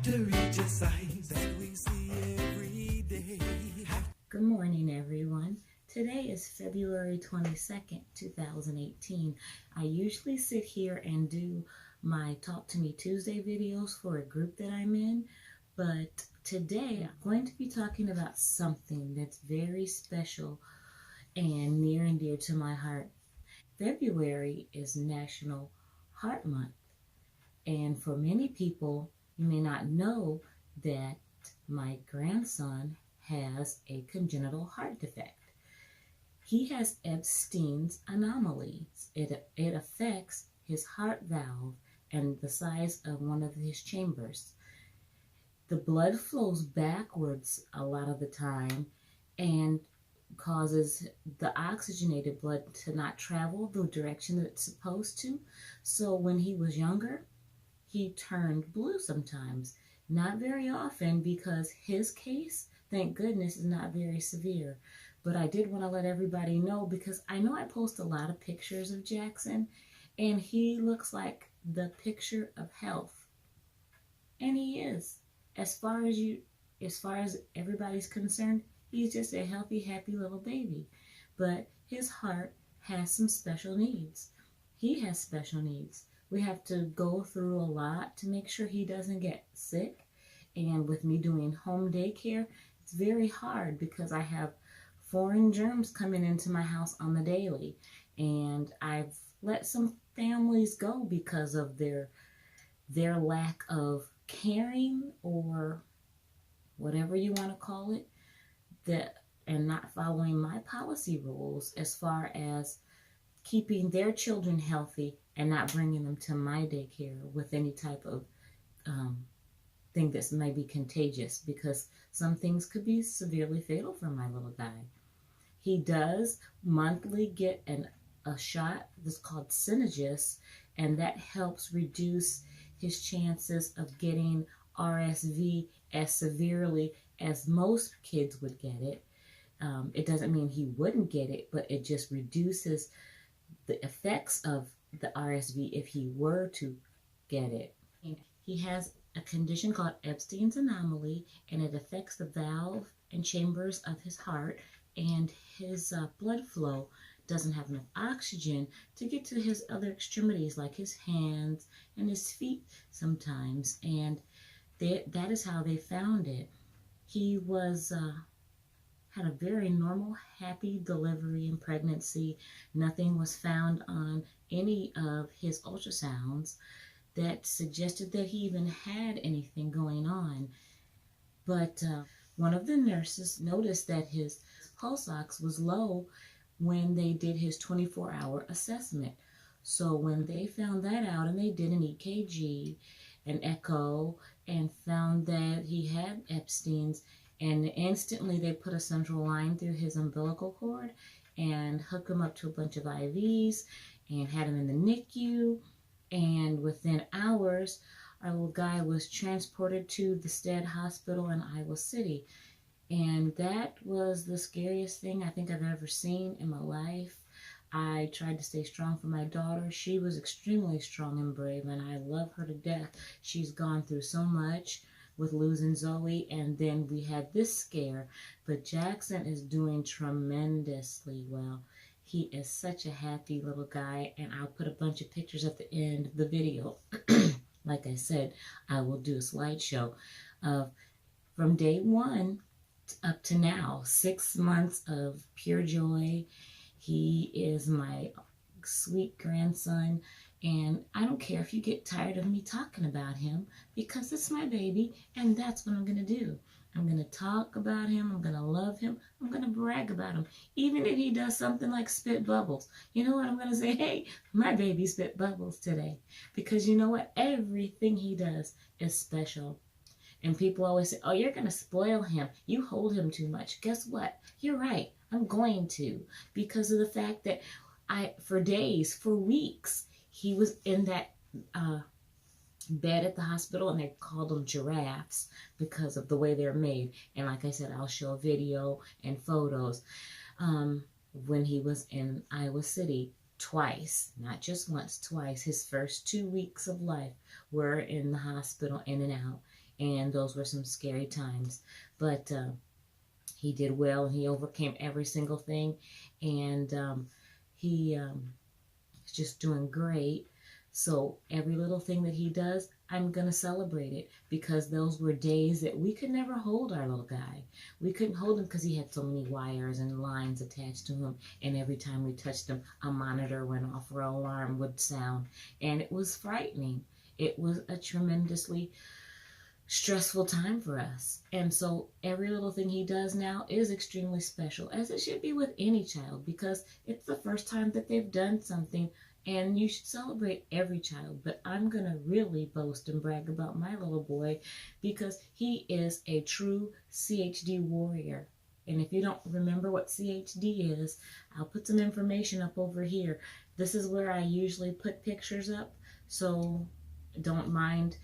to reach a size that we see every day. Good morning, everyone. Today is February 22nd, 2018. I usually sit here and do my Talk to Me Tuesday videos for a group that I'm in, but today I'm going to be talking about something that's very special and near and dear to my heart. February is National Heart Month, and for many people, you may not know that my grandson has a congenital heart defect. He has Epstein's anomaly. It affects his heart valve and the size of one of his chambers. The blood flows backwards a lot of the time and causes the oxygenated blood to not travel the direction that it's supposed to. So when he was younger, he turned blue sometimes. Not very often, because his case, thank goodness, is not very severe. But I did want to let everybody know, because I know I post a lot of pictures of Jaxon, and he looks like the picture of health. And he is. As far as everybody's concerned, he's just a healthy, happy little baby. But his heart has some special needs. He has special needs. We have to go through a lot to make sure he doesn't get sick. And with me doing home daycare, it's very hard because I have foreign germs coming into my house on the daily. And I've let some families go because of their lack of caring, or whatever you want to call it, and not following my policy rules as far as keeping their children healthy and not bringing them to my daycare with any type of thing that may be contagious, because some things could be severely fatal for my little guy. He does monthly get a shot that's called Synagis, and that helps reduce his chances of getting RSV as severely as most kids would get it. It doesn't mean he wouldn't get it, but it just reduces the effects of the RSV if he were to get it. He has a condition called Epstein's anomaly, and it affects the valve and chambers of his heart, and his blood flow doesn't have enough oxygen to get to his other extremities, like his hands and his feet sometimes, and that is how they found it. He had a very normal, happy delivery and pregnancy. Nothing was found on any of his ultrasounds that suggested that he even had anything going on. But one of the nurses noticed that his pulse ox was low when they did his 24-hour assessment. So when they found that out, and they did an EKG, an echo, and found that he had Epstein's, and instantly they put a central line through his umbilical cord and hooked him up to a bunch of IVs and had him in the NICU. And within hours, our little guy was transported to the Stead Hospital in Iowa City. And that was the scariest thing I think I've ever seen in my life. I tried to stay strong for my daughter. She was extremely strong and brave, and I love her to death. She's gone through so much with losing Zoe, and then we had this scare. But Jaxon is doing tremendously well. He is such a happy little guy, and I'll put a bunch of pictures at the end of the video. Like I said, I will do a slideshow of from day one up to now, 6 months of pure joy. He is my sweet grandson, and I don't care if you get tired of me talking about him, because it's my baby, and that's what I'm going to do. I'm going to talk about him. I'm going to love him. I'm going to brag about him. Even if he does something like spit bubbles. You know what? I'm going to say, hey, my baby spit bubbles today. Because you know what? Everything he does is special. And people always say, oh, you're going to spoil him. You hold him too much. Guess what? You're right. I'm going to. Because of the fact that for days, for weeks, he was in that bed at the hospital, and they called them giraffes because of the way they're made. And like I said, I'll show a video and photos when he was in Iowa City twice, not just once, twice. His first 2 weeks of life were in the hospital, in and out. and those were some scary times. But he did well, and he overcame every single thing, and he is just doing great. So every little thing that he does, I'm going to celebrate it, because those were days that we could never hold our little guy. We couldn't hold him because he had so many wires and lines attached to him, and every time we touched him, a monitor went off or an alarm would sound, and it was frightening. It was a tremendously stressful time for us. And so every little thing he does now is extremely special, as it should be with any child, because it's the first time that they've done something, and you should celebrate every child. But I'm going to really boast and brag about my little boy, because he is a true CHD warrior. And if you don't remember what CHD is, I'll put some information up over here. This is where I usually put pictures up, so don't mind.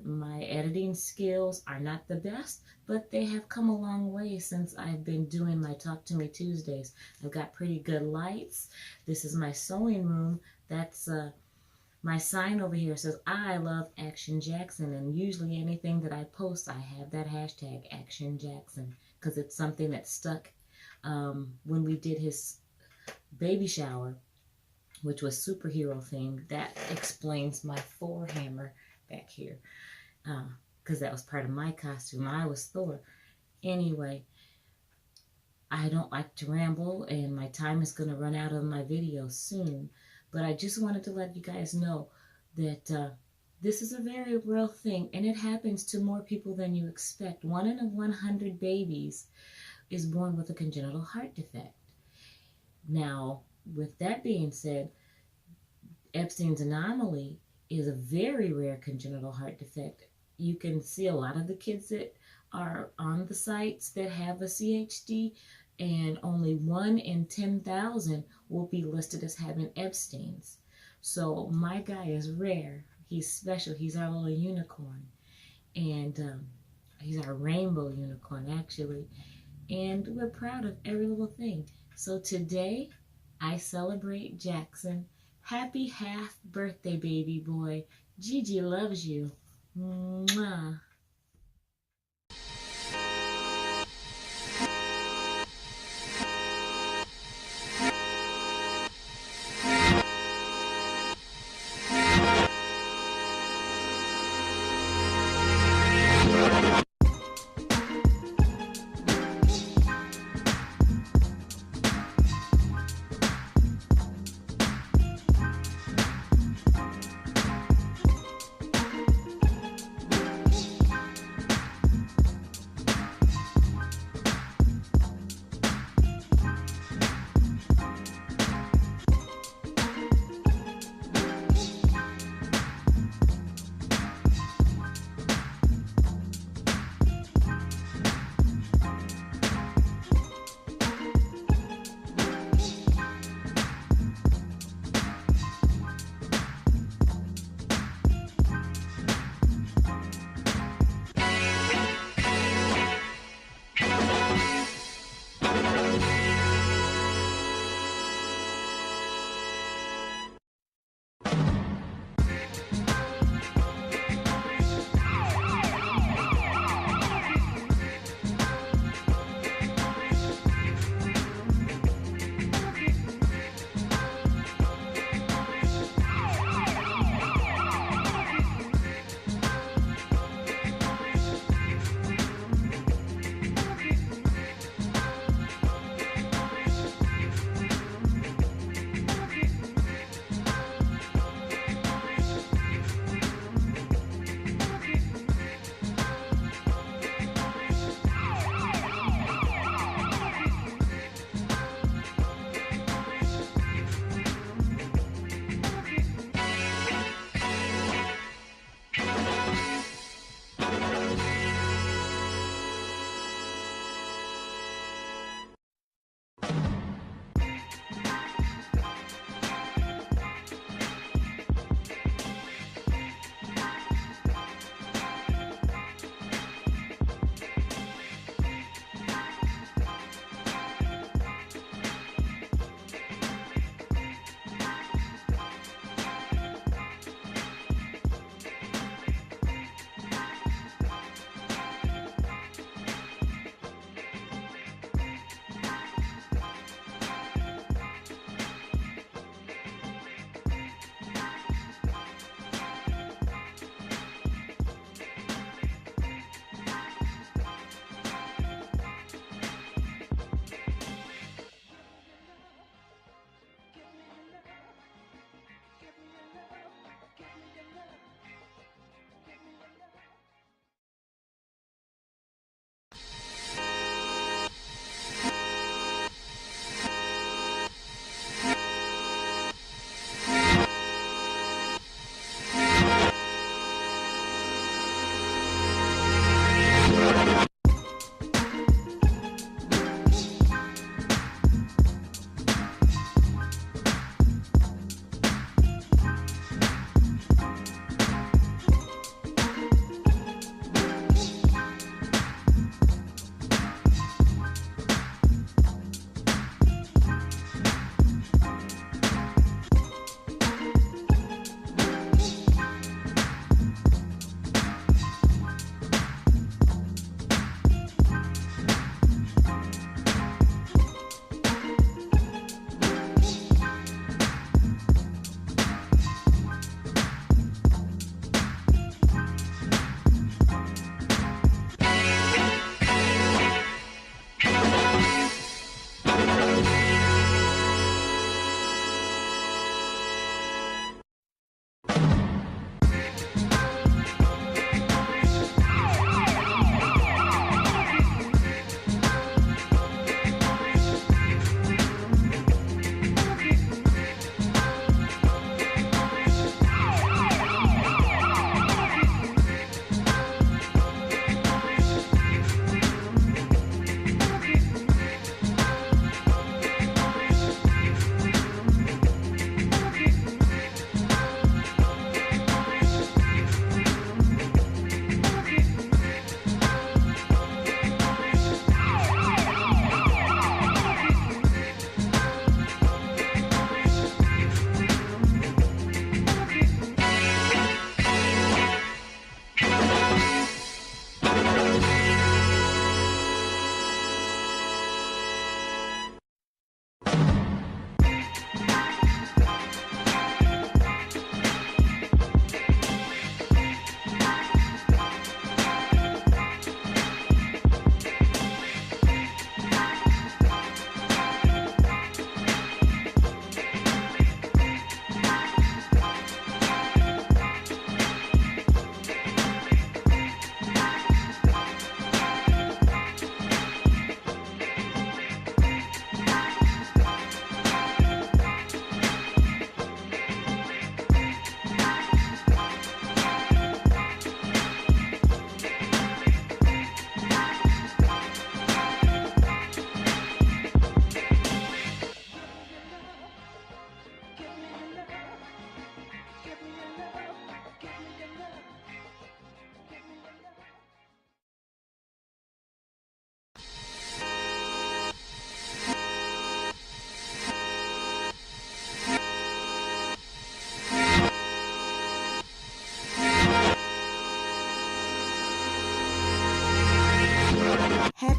My editing skills are not the best, but they have come a long way since I've been doing my Talk to Me Tuesdays. I've got pretty good lights. This is my sewing room. That's my sign over here says, I love Action Jaxon, and usually anything that I post, I have that hashtag Action Jaxon, because it's something that stuck when we did his baby shower, which was superhero themed. That explains my Thor hammer back here, because that was part of my costume. I was Thor. Anyway, I don't like to ramble, and my time is going to run out of my video soon, but I just wanted to let you guys know that this is a very real thing, and it happens to more people than you expect. 1 in 100 babies is born with a congenital heart defect. Now, with that being said, Epstein's anomaly is a very rare congenital heart defect. You can see a lot of the kids that are on the sites that have a CHD, and only 1 in 10,000 will be listed as having Epstein's. So my guy is rare. He's special. He's our little unicorn. And he's our rainbow unicorn, actually. And we're proud of every little thing. So today, I celebrate Jaxon. Happy half birthday, baby boy. Gigi loves you. Mwah.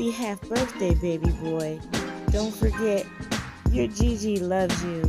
happy half birthday, baby boy. Don't forget, your Gigi loves you.